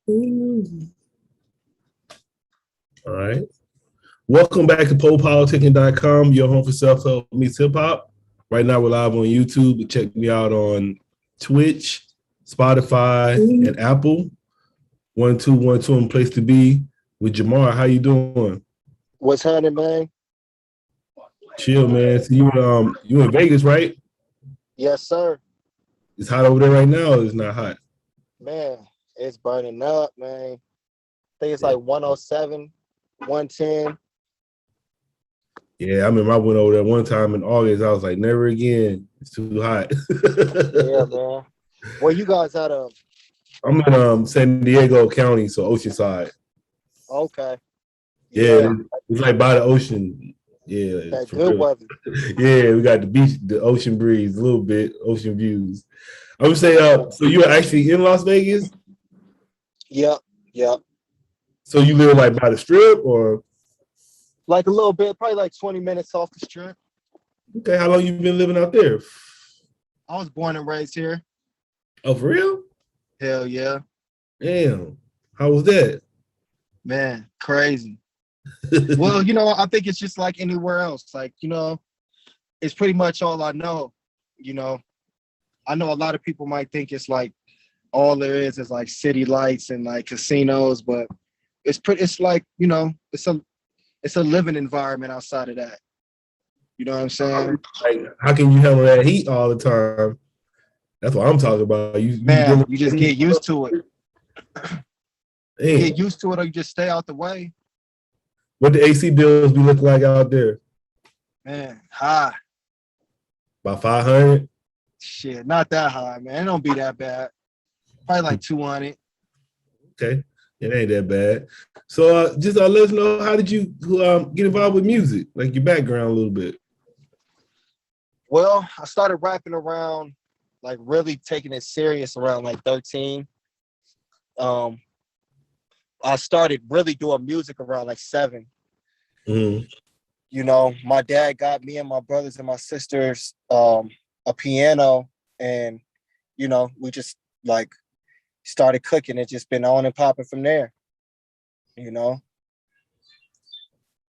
All right. Welcome back to PoPolitickin.com, your home for self-help meets hip-hop. Right now we're live on YouTube. Check me out on Twitch, Spotify, and Apple. 1212 and place to be with Jamaar. How you doing? What's happening, man? Chill, man. So you in Vegas, right? Yes, sir. It's hot over there right now, or it's not hot? Man, it's burning up, man. I think it's like 107, 110. Yeah, I remember I went over there one time in August. I was like, never again. It's too hot. Yeah, man. Where you guys out of? I'm in San Diego County, so Oceanside. Okay. Yeah, it's like by the ocean. Yeah, that good weather. Yeah, we got the beach, the ocean breeze, a little bit, ocean views. I would say, so you're actually in Las Vegas? Yep. So you live like by the strip, or? Like a little bit, probably like 20 minutes off the strip. Okay, how long you been living out there? I was born and raised here. Oh, for real? Hell yeah. Damn. How was that? Man, crazy. Well, I think it's just like anywhere else. Like, it's pretty much all I know. I know a lot of people might think it's like all there is like city lights and like casinos, but it's like, it's a living environment outside of that. You know what I'm saying? Like, how can you handle that heat all the time? That's what I'm talking about. You just get used to it. You get used to it, or you just stay out the way. What the AC bills be looking like out there? Man, high. About 500? Shit, not that high, man. It don't be that bad. Probably like 200. Okay, it ain't that bad. So just let us know, how did you get involved with music? Like your background a little bit. Well, I started rapping around, like really taking it serious around like 13. I started really doing music around like 7. Mm-hmm. My dad got me and my brothers and my sisters a piano, and we just like started cooking. It's just been on and popping from there.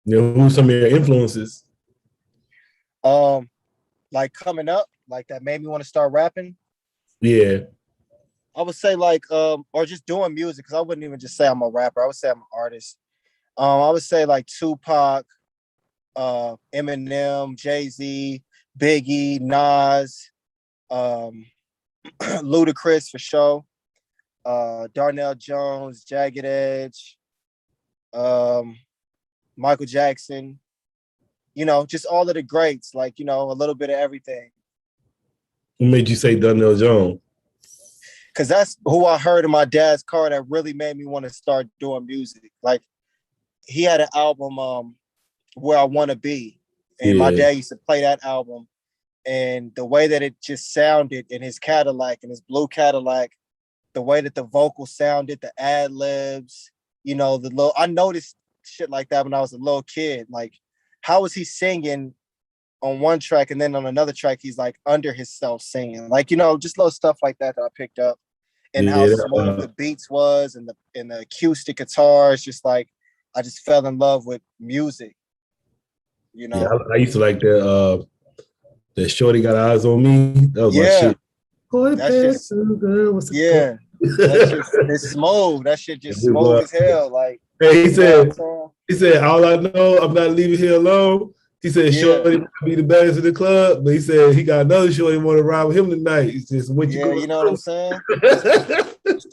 Who's some of your influences? Like coming up, like that made me want to start rapping. Yeah. I would say like or just doing music, because I wouldn't even just say I'm a rapper. I would say I'm an artist. I would say like Tupac, Eminem, Jay-Z, Biggie, Nas, Ludacris for sure, Darnell Jones, Jagged Edge, Michael Jackson, just all of the greats, like, a little bit of everything. What made you say Darnell Jones? Because that's who I heard in my dad's car that really made me want to start doing music. Like, he had an album, Where I Want to Be. And my dad used to play that album. And the way that it just sounded in his Cadillac, in his blue Cadillac, the way that the vocals sounded, the ad-libs, I noticed shit like that when I was a little kid. Like, how was he singing on one track and then on another track he's like under himself singing? Like, just little stuff like that I picked up. And how smooth the beats was, and the acoustic guitars, just like I just fell in love with music. Yeah, I used to like that Shorty Got Eyes on Me. That was my shit. That's it's smooth. That shit just smooth as hell. Like, hey, he said, all I know, I'm not leaving here alone. He said, Shorty might be the baddest in the club, but he said he got another Shorty want to ride with him tonight. It's just what you you know what I'm saying?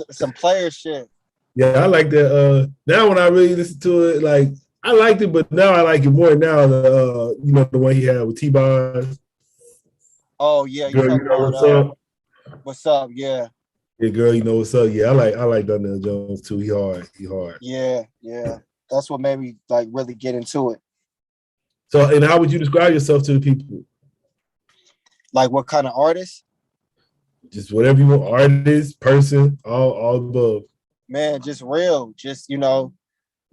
Some player shit. Yeah, I like that. Now when I really listen to it, like, I liked it, but now I like it more now. The one he had with T-Bond. Oh yeah, girl, you know what's up? What's up? Yeah. Yeah, girl, you know what's up? Yeah, I like Darnell Jones too. He hard. Yeah. That's what made me like really get into it. So, and how would you describe yourself to the people? Like, what kind of artist? Just whatever you want, artist, person, all above. Man, just real, just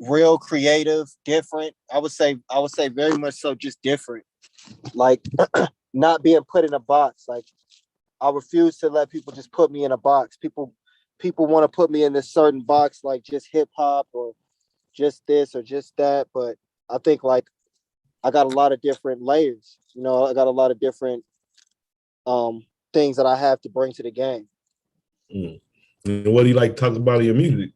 real creative, different. I would say very much so, just different. Like, not being put in a box. Like, I refuse to let people just put me in a box. People people want to put me in this certain box, like just hip hop or just this or just that. But I think like I got a lot of different layers. You know, I got a lot of different things that I have to bring to the game. Mm. And what do you like to talk about in your music?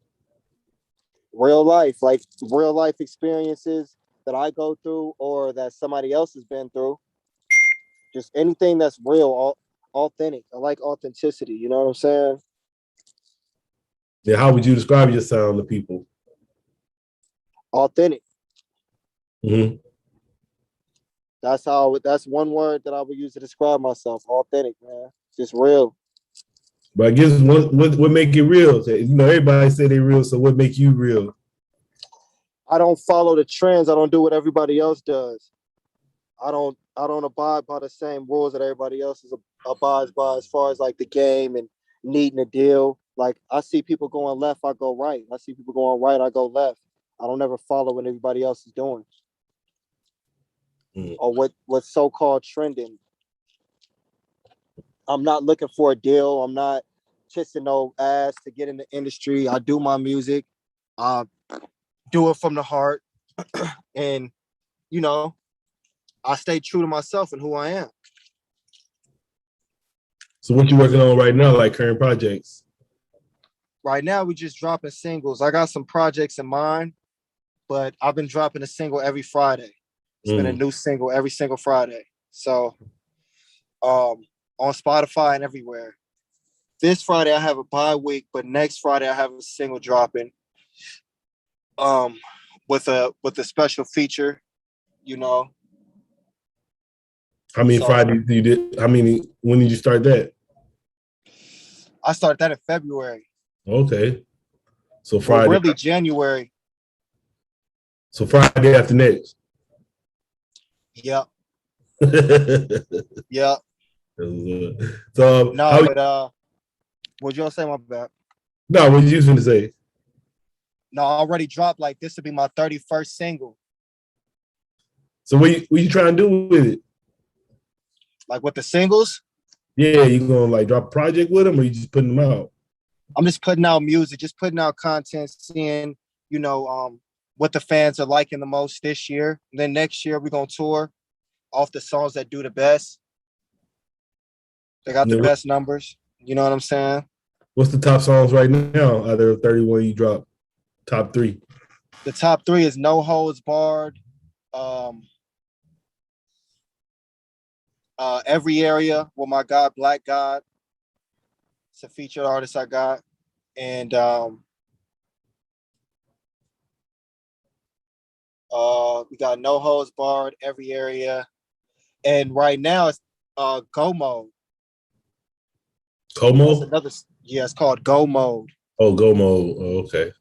Real life, like real life experiences that I go through or that somebody else has been through. Just anything that's real, authentic. I like authenticity. You know what I'm saying? Yeah, how would you describe your sound to people? Authentic. Mm-hmm. That's one word that I would use to describe myself. Authentic, man. Just real. But I guess what make it real? You know, everybody say they real, so what make you real? I don't follow the trends. I don't do what everybody else does. I don't abide by the same rules that everybody else abides by as far as like the game and needing a deal. Like I see people going left, I go right. I see people going right, I go left. I don't ever follow what everybody else is doing. Or what's so-called trending. I'm not looking for a deal. I'm not kissing no ass to get in the industry. I do my music. Do it from the heart. And, you know, I stay true to myself and who I am. So what you working on right now, like current projects? Right now, we just dropping singles. I got some projects in mind, but I've been dropping a single every Friday. It's been a new single every single Friday. So on Spotify and everywhere. This Friday I have a bye week, but next Friday I have a single dropping. With a special feature, you know. How many Fridays you did? When did you start that? I started that in February. Okay. So Friday. Well, really January. So Friday after next. Yep. Yep. So no, but what you gonna say, my bad? No, what you gonna say? No, I already dropped, like this would be my 31st single. So what you trying to do with it? Like with the singles? Yeah, you gonna like drop a project with them or you just putting them out? I'm just putting out music, just putting out content, seeing, you know, what the fans are liking the most this year. And then next year we're gonna tour off the songs that do the best. They got the best numbers. You know what I'm saying? What's the top songs right now out of 31 you dropped? Top 3. The top 3 is No Holds Barred, Every Area with my God, Black God. It's a featured artist I got. And we got No Holds Barred, Every Area. And right now it's Go Mode. Go Mode? It's called Go Mode. Oh, Go Mode. Oh, okay.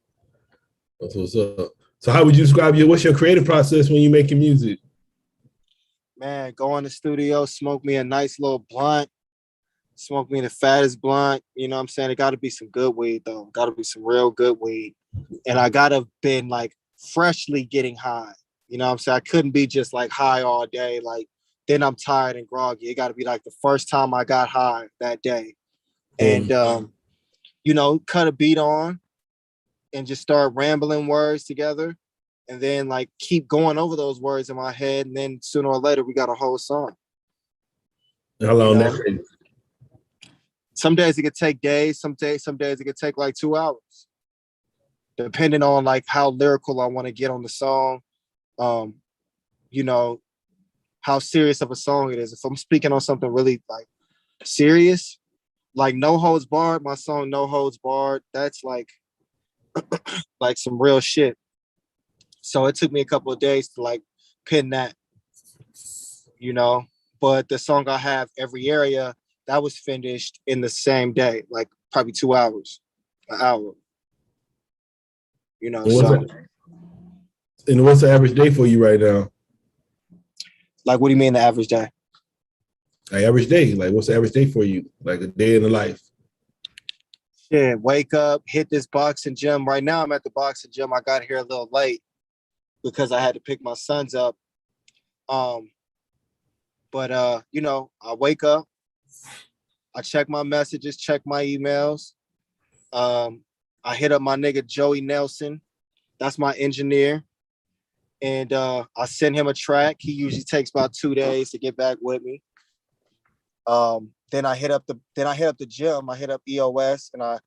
That's what's up. So how would you describe what's your creative process when you're making music? Man, go in the studio, smoke me a nice little blunt, smoke me the fattest blunt. You know what I'm saying? It got to be some good weed, though. Got to be some real good weed. And I got to been like freshly getting high. You know what I'm saying? I couldn't be just like high all day. Like then I'm tired and groggy. It got to be like the first time I got high that day. And, you know, cut a beat on and just start rambling words together. And then like keep going over those words in my head. And then sooner or later, we got a whole song. How long that takes? Some days it could take days. Some days it could take like 2 hours. Depending on like how lyrical I want to get on the song. You know, how serious of a song it is. If I'm speaking on something really like serious, like No Holds Barred, my song No Holds Barred, that's like like some real shit. So it took me a couple of days to like pin that, you know. But the song I have, Every Area, that was finished in the same day, like probably 2 hours, an hour. You know, and what's the average day for you right now? Like, what do you mean the average day? Like average day, like what's the average day for you? Like a day in the life. Yeah, wake up, hit this boxing gym. Right now I'm at the boxing gym. I got here a little late because I had to pick my sons up. But you know, I wake up, I check my messages, check my emails, I hit up my nigga Joey Nelson. That's my engineer. And I send him a track. He usually takes about 2 days to get back with me. Then I hit up the gym. I hit up EOS and I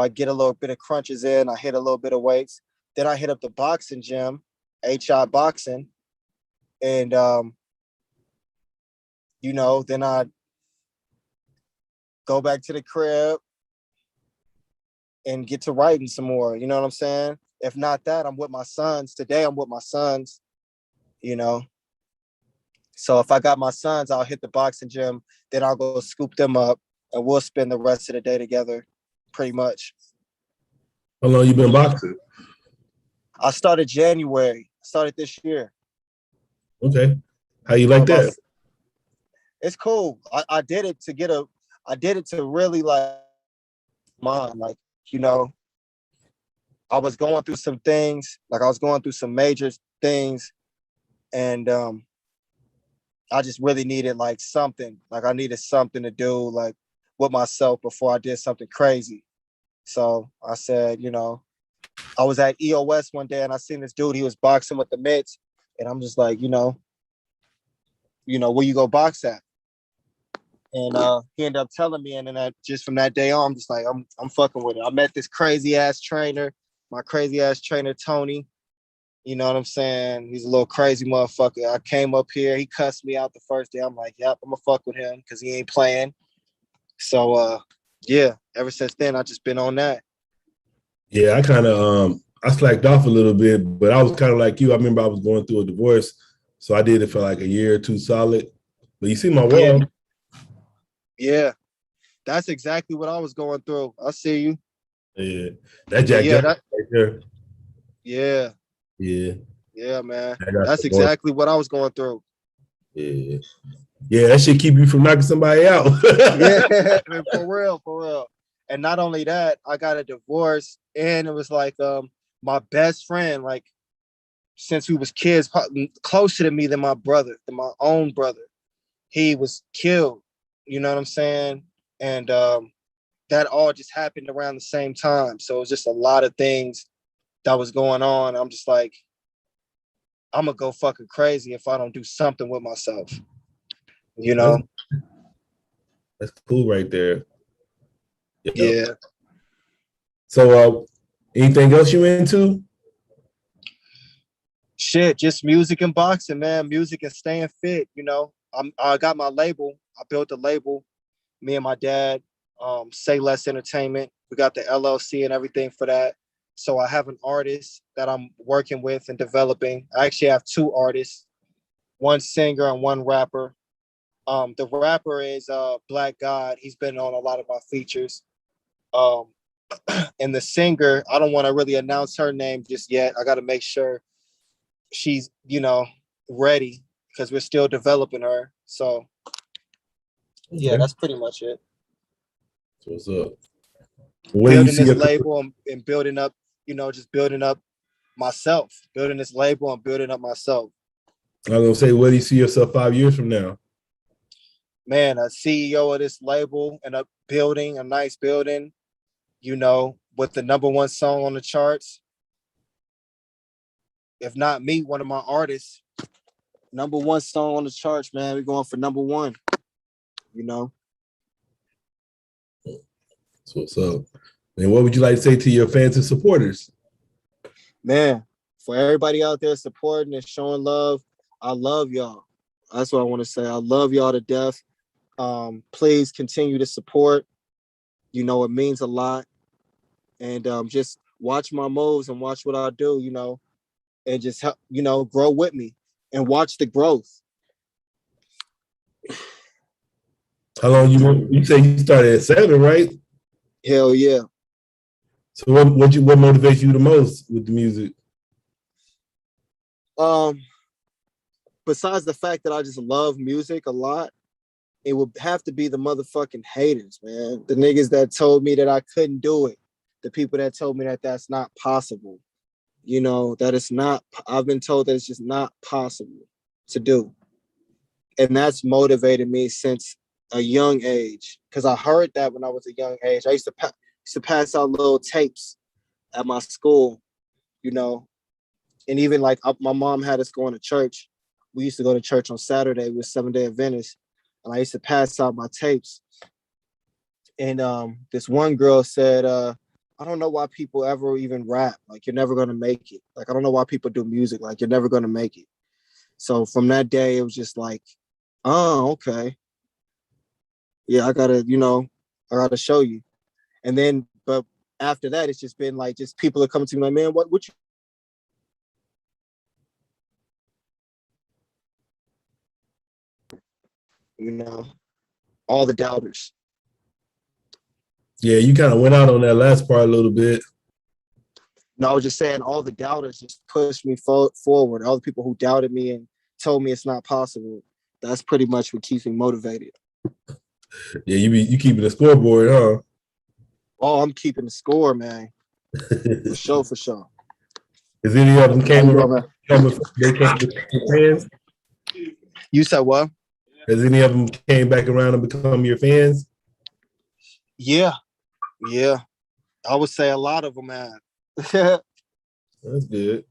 get a little bit of crunches in. I hit a little bit of weights. Then I hit up the boxing gym, HI Boxing. And then I go back to the crib and get to writing some more. You know what I'm saying? If not that, I'm with my sons. Today I'm with my sons, So if I got my sons, I'll hit the boxing gym, then I'll go scoop them up and we'll spend the rest of the day together, pretty much. How long you been boxing? I started January. I started this year. Okay. How you like that? It's cool. I did it to really like mine. Like, I was going through some things, like I was going through some major things. And I just really needed like something. Like I needed something to do like with myself before I did something crazy. So I said, I was at EOS one day and I seen this dude, he was boxing with the mitts. And I'm just like, where you go box at? And he ended up telling me, and then just from that day on, I'm just like, I'm fucking with it. I met this crazy ass trainer, my crazy ass trainer, Tony. You know what I'm saying? He's a little crazy motherfucker. I came up here, he cussed me out the first day. I'm like, yep, I'm gonna fuck with him because he ain't playing. So yeah, ever since then, I just been on that. Yeah, I kind of I slacked off a little bit, but I was kind of like you. I remember I was going through a divorce, so I did it for like a year or two solid. But you see my wall. Yeah, that's exactly what I was going through. I see you. Yeah, that Jack right there. Yeah. Yeah. Yeah, man. That's exactly what I was going through. Yeah. Yeah, that shit keep you from knocking somebody out. Yeah, for real. And not only that, I got a divorce, and it was like my best friend, like since we was kids, closer to me than my brother, than my own brother. He was killed. You know what I'm saying? And that all just happened around the same time. So it was just a lot of things that was going on. I'm just like, I'm gonna go fucking crazy if I don't do something with myself. That's cool right there. Yep. Yeah. So anything else you into? Shit, just music and boxing, man. Music and staying fit, I got my label. I built a label, me and my dad, Say Less Entertainment. We got the LLC and everything for that. So I have an artist that I'm working with and developing. I actually have 2 artists, one singer and one rapper. The rapper is Black God. He's been on a lot of my features. And the singer, I don't want to really announce her name just yet. I got to make sure she's, ready because we're still developing her. So, yeah, that's pretty much it. What's up? Building this label and building up, just building up myself, building this label and building up myself. I was going to say, where do you see yourself 5 years from now? Man, a CEO of this label and a nice building, with the #1 song on the charts. If not me, one of my artists, #1 song on the charts, man. We're going for #1, So what's up? And what would you like to say to your fans and supporters? Man, for everybody out there supporting and showing love, I love y'all. That's what I want to say. I love y'all to death. Please continue to support. It means a lot. And just watch my moves and watch what I do, and just help, grow with me and watch the growth. How long you say you started at 7, right? Hell yeah. So what motivates you the most with the music? Besides the fact that I just love music a lot, it would have to be the motherfucking haters, man. The niggas that told me that I couldn't do it. The people that told me that that's not possible. That it's not, I've been told that it's just not possible to do. And that's motivated me since a young age. Because I heard that when I was a young age. I used to used to pass out little tapes at my school, you know, and even like my mom had us going to church. We used to go to church on Saturday with Seventh-day Adventist, and I used to pass out my tapes. And this one girl said, I don't know why people ever even rap. Like, you're never gonna make it. Like, I don't know why people do music. Like, you're never gonna make it. So from that day, it was just like, oh, okay. Yeah, I gotta show you. And then, but after that, it's just been like, just people are coming to me like, man, what all the doubters. Yeah, you kind of went out on that last part a little bit. No, I was just saying all the doubters just pushed me forward. All the people who doubted me and told me it's not possible. That's pretty much what keeps me motivated. Yeah, you keeping the scoreboard, huh? Oh, I'm keeping the score, man. For sure, for sure. Is any of them came around? They came with your fans? You said what? Has any of them came back around and become your fans? Yeah. I would say a lot of them have. That's good.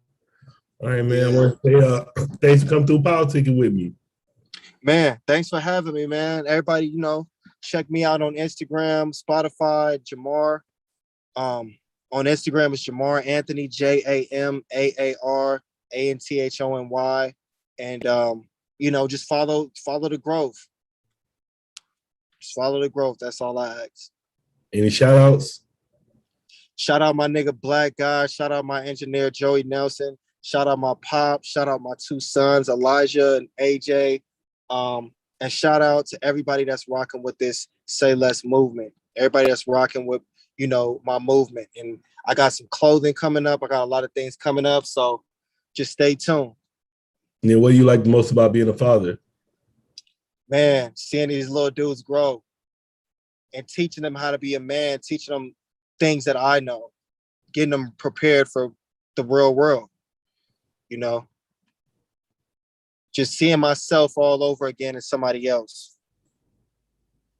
All right, man. I want to say thanks for coming through politicking with me. Man, thanks for having me, man. Everybody, check me out on Instagram, Spotify, Jamaar. On Instagram, it's Jamaar Anthony, JAMAAR ANTHONY. And just follow the growth. Just follow the growth. That's all I ask. Any shout outs? Shout out my nigga Black Guy. Shout out my engineer Joey Nelson. Shout out my pop. Shout out my two sons, Elijah and AJ. And shout out to everybody that's rocking with this Say Less movement. Everybody that's rocking with, my movement. And I got some clothing coming up. I got a lot of things coming up. So just stay tuned. And then what do you like the most about being a father? Man, seeing these little dudes grow and teaching them how to be a man, teaching them things that I know, getting them prepared for the real world, just seeing myself all over again as somebody else.